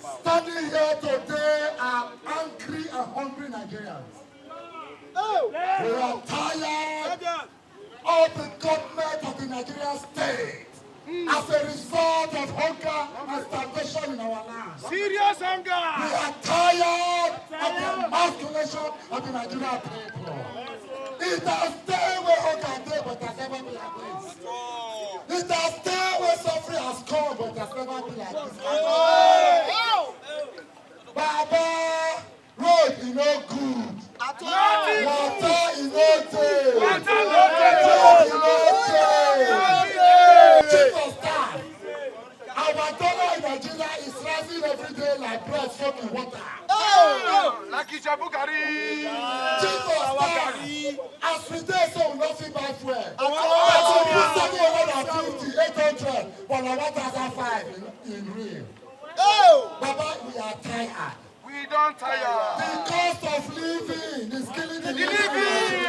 Standing here today are angry and hungry Nigerians. We are tired of the government of the Nigerian state as a result of hunger and starvation in our land. Serious hunger! We are tired of the emasculation of the Nigerian people. It has stayed where hunger day, but has never been like this. It has stayed where suffering has come, but has never been like this. Baba, road is no good. Water is no day. Road is no day. Chief of staff, our dollar in Nigeria is rising every day like bread soaked in water. Like Ijabukari! Chief of staff, as we dey so we no fit buy fuel. That's 750, 800, but na 1,500 in real. Baba, we are tired. We don't tire. The cost of living is killing the living.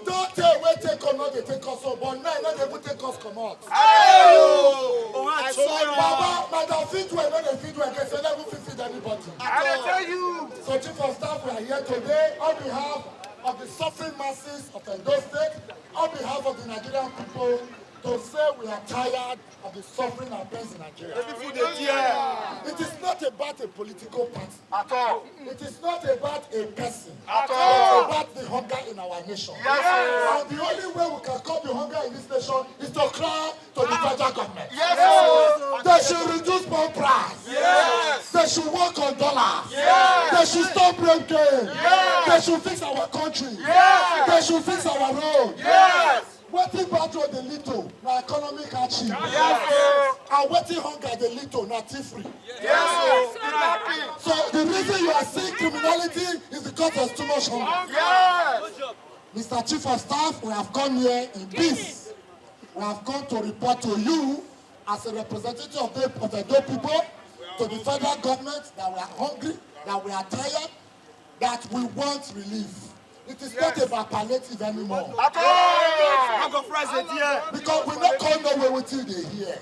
Don't tell where take come, not they take us up, but now not they will take us come out. Baba, Madam Fitwell, not the Fitwell, they say never feed anybody. I tell you. So Chief of Staff, we are here today on behalf of the suffering masses of Edo State, on behalf of the Nigerian people, to say we are tired of the suffering and pains in Nigeria. It is not about a political party. At all. It is not about a person. At It's all. about the hunger in our nation. Yes. And the only way we can curb the hunger in this nation is to cry to the federal government. Yes. They should reduce bomb price. Yes. They should work on dollars. Yes. They should stop blame game. Yes. They should fix our country. Yes. They should fix our road. Yes. Wetin bad road dey lead to na economic hardship. Yes. And wetin hunger dey lead to na thief free. Yes. So the reason you are seeing criminality is because there's too much hunger. Yes. Mr. Chief of Staff, we have come here in peace. We have come to report to you as a representative of the Edo people, to the federal government, that we are hungry, that we are tired, that we want relief. It is not about palliative anymore. At all. Because we not come nowhere until they hear.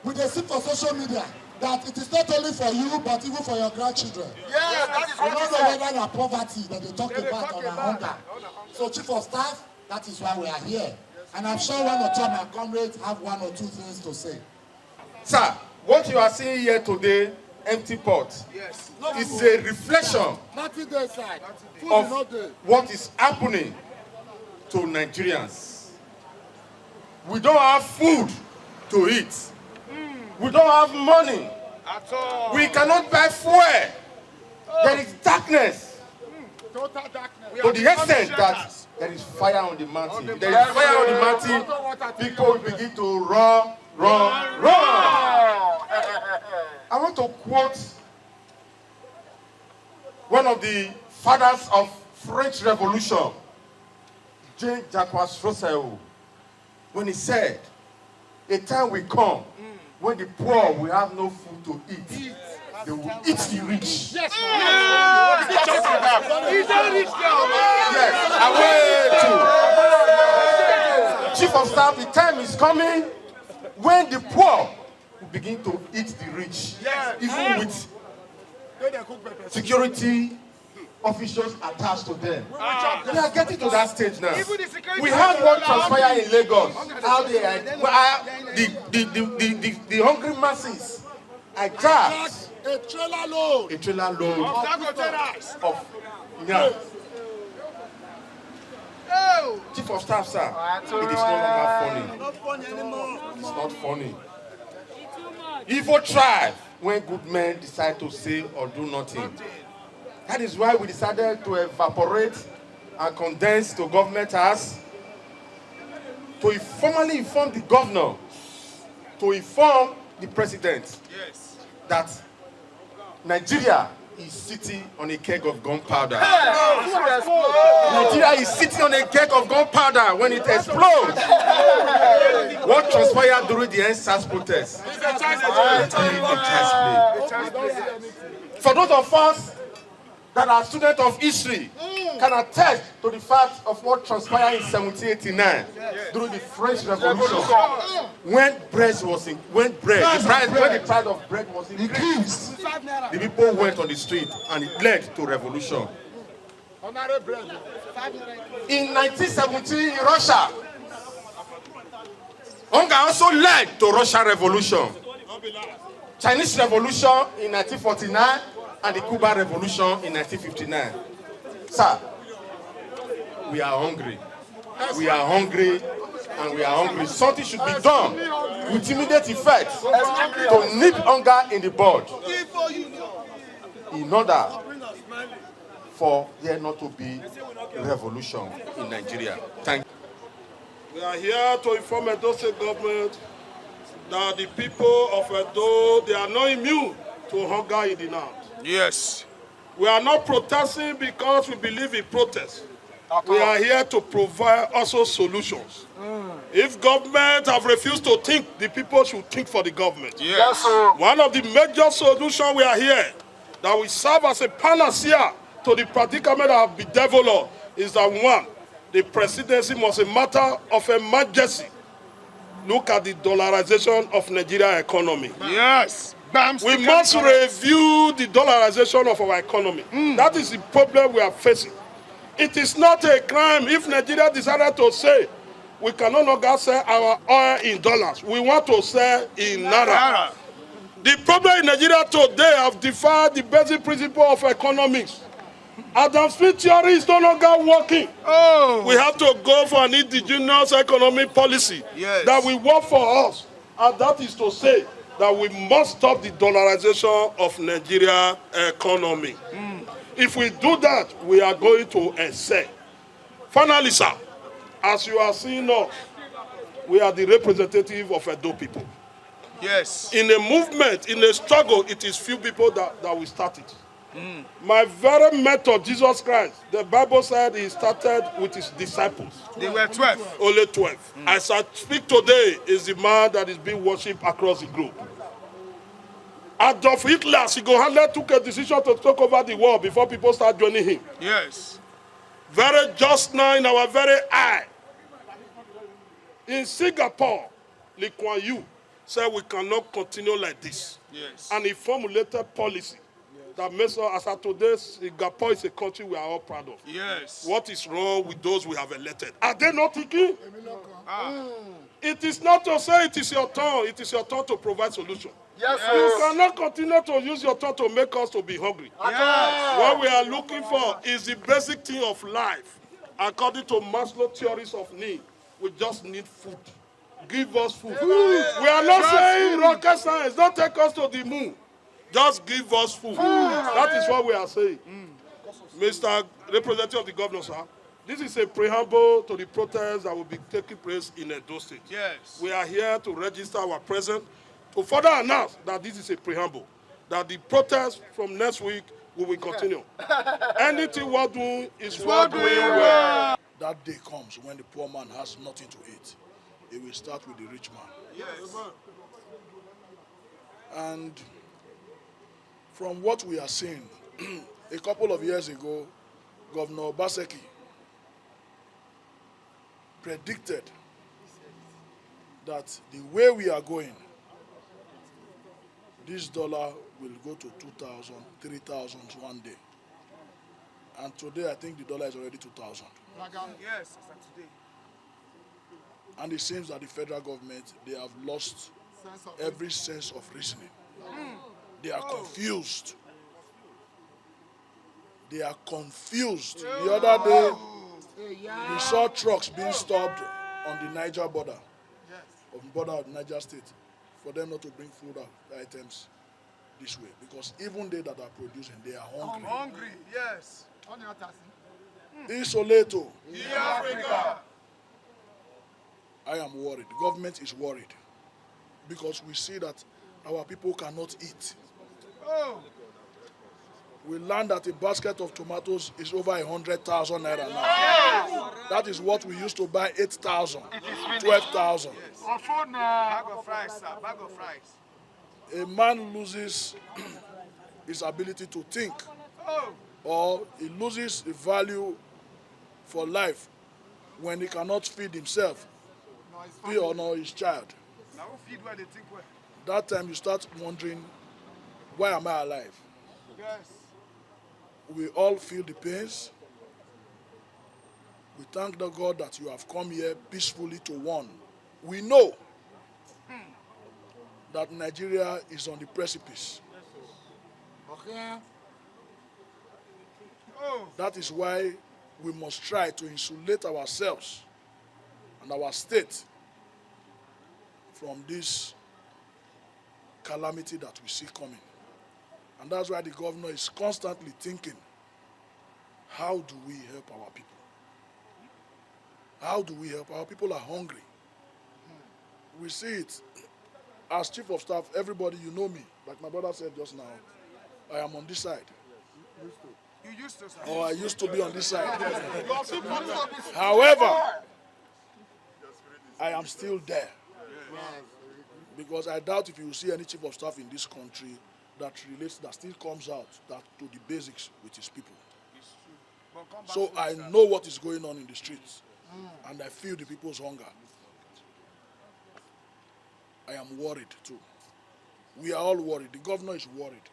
We dey see for social media that it is not only for you, but even for your grandchildren. Yes, that is We what don't you know said. whether na poverty that they talk about or na hunger. So Chief of Staff, that is why we are here. And I'm sure one or two of my comrades have one or two things to say. Sir, what you are seeing here today, empty pot, Yes. is a reflection Nothing dey inside. Food of is not there. what is happening to Nigerians. We don't have food to eat. We don't have money. At all. We cannot buy fuel. There is darkness Total darkness. to the extent that there is fire on the mountain. There is fire on the mountain. People begin to run. I want to quote one of the fathers of French Revolution, Jean-Jacques Rousseau, when he said, a time will come when the poor will have no food to eat. They will eat the rich. Yes. He's a rich girl. Yes, I wait to. Chief of Staff, the time is coming when the poor will begin to eat the rich. Yes. Even with security officials attached to them. We are getting to that stage now. We had what transpired in Lagos. How they are, the hungry masses are grabbed A trailer load. a trailer load of yam. Chief of Staff, sir, it is no longer funny. It's not funny. Evil thrive when good men decide to say or do nothing. That is why we decided to evaporate and condense to government house to formally inform the governor, to inform the president that Nigeria is sitting on a keg of gunpowder. Nigeria is sitting on a keg of gunpowder when it explodes. What transpired during the NSAS protest? For those of us that are students of history, can attest to the fact of what transpired in 1789 during the French Revolution, when the price of bread was increased. The people went on the street and it led to revolution. In 1917 in Russia, hunger also led to Russian Revolution, Chinese Revolution in 1949, and the Cuban Revolution in 1959. Sir, we are hungry. We are hungry, and we are hungry. Something should be done with immediate effect to nip hunger in the bud, in order for there not to be revolution in Nigeria. Thank you. We are here to inform Edo State government that the people of Edo, they are not immune to hunger in the north. Yes. We are not protesting because we believe in protest. We are here to provide also solutions. If government have refused to think, the people should think for the government. Yes. One of the major solutions we are here that will serve as a panacea to the predicament that have been developed is that one, the presidency must be a matter of emergency. Look at the dollarization of Nigeria economy. Yes. We must review the dollarization of our economy. That is the problem we are facing. It is not a crime if Nigeria decided to say we can no longer sell our oil in dollars. We want to sell in naira. The problem in Nigeria today have defied the basic principle of economics. Adam Smith theory is no longer working. We have to go for an indigenous economic policy that will work for us. And that is to say that we must stop the dollarization of Nigeria economy. If we do that, we are going to excel. Finally, sir, as you are seeing us, we are the representative of Edo people. Yes. In a movement, in a struggle, it is few people that will start it. My very mentor, Jesus Christ, the Bible said he started with his disciples. They were 12. Only 12. As I speak today, is the man that is being worshipped across the globe. Adolf Hitler, single-handedly took a decision to take over the world before people start joining him. Yes. Very just now in our very eye. In Singapore, Lee Kuan Yew said we cannot continue like this. Yes. And he formulated policy that makes us, as of today, Singapore is a country we are all proud of. Yes. What is wrong with those we have elected? Are they not thinking? It is not to say it is your turn. It is your turn to provide solution. Yes. You cannot continue to use your turn to make us to be hungry. Yes. What we are looking for is the basic thing of life. According to Maslow's theories of need, we just need food. Give us food. We are not saying rocket science. Don't take us to the moon. Just give us food. That is what we are saying. Mr. Representative of the Governor, sir, this is a preamble to the protest that will be taking place in Edo State. Yes. We are here to register our presence to further announce that this is a preamble, that the protest from next week we will continue. Anything we're doing is we're doing well. That day comes when the poor man has nothing to eat. It will start with the rich man. Yes. And from what we are seeing, a couple of years ago, Governor Obaseki predicted that the way we are going, this dollar will go to 2,000, 3,000 one day. And today, I think the dollar is already 2,000. Yes. Today. And it seems that the federal government, they have lost every sense of reasoning. They are confused. They are confused. The other day, we saw trucks being stopped on the Niger border, on the border of Niger State, for them not to bring food items this way. Because even they that are producing, they are hungry. Hungry. Yes. Isoleto. Africa. I am worried. The government is worried. Because we see that our people cannot eat. We learned that a basket of tomatoes is over 100,000 naira now. That is what we used to buy 8,000, 12,000. Bag of fries, sir. Bag of fries. A man loses his ability to think, or he loses the value for life when he cannot feed himself, feed or not his child. Now feed where they think where. That time you start wondering, why am I alive? Yes. We all feel the pains. We thank the God that you have come here peacefully to warn. We know that Nigeria is on the precipice. Okay. Oh. That is why we must try to insulate ourselves and our state from this calamity that we see coming. And that's why the governor is constantly thinking, how do we help our people? How do we help? Our people are hungry. We see it. As chief of staff, everybody, you know me. Like my brother said just now, I am on this side. You used to, sir. Or I used to be on this side. However, I am still there. Because I doubt if you will see any chief of staff in this country that still comes out to the basics with his people. So I know what is going on in the streets. And I feel the people's hunger. I am worried too. We are all worried. The governor is worried.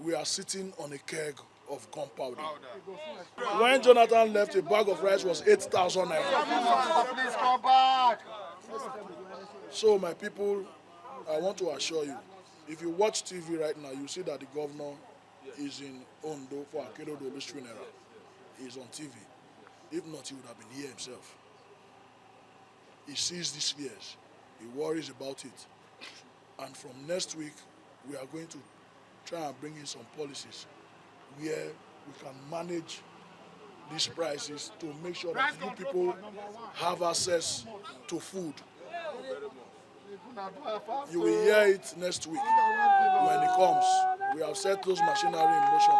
We are sitting on a keg of gunpowder. When Jonathan left, a bag of rice was 8,000 naira. Please come back. So my people, I want to assure you, if you watch TV right now, you see that the governor is in Ondo for Akeredolu's funeral. He's on TV. If not, he would have been here himself. He sees these fears. He worries about it. And from next week, we are going to try and bring in some policies where we can manage these prices to make sure that you people have access to food. You will hear it next week when it comes. We have set those machinery in motion.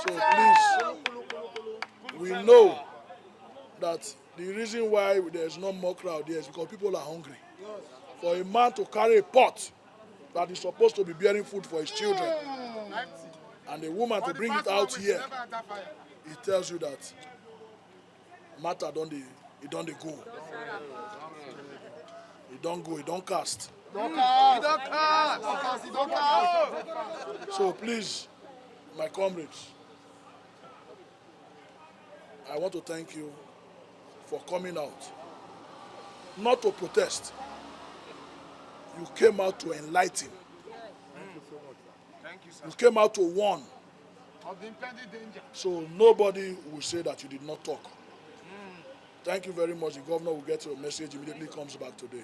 So please, we know that the reason why there is no more crowd here is because people are hungry. For a man to carry a pot that is supposed to be bearing food for his children, and a woman to bring it out here, it tells you that matter don't go. It don't go, it don't cast. So please, my comrades, I want to thank you for coming out, not to protest. You came out to enlighten. Thank you, sir. You came out to warn. Of the impending danger. So nobody will say that you did not talk. Thank you very much. The governor will get your message immediately comes back today.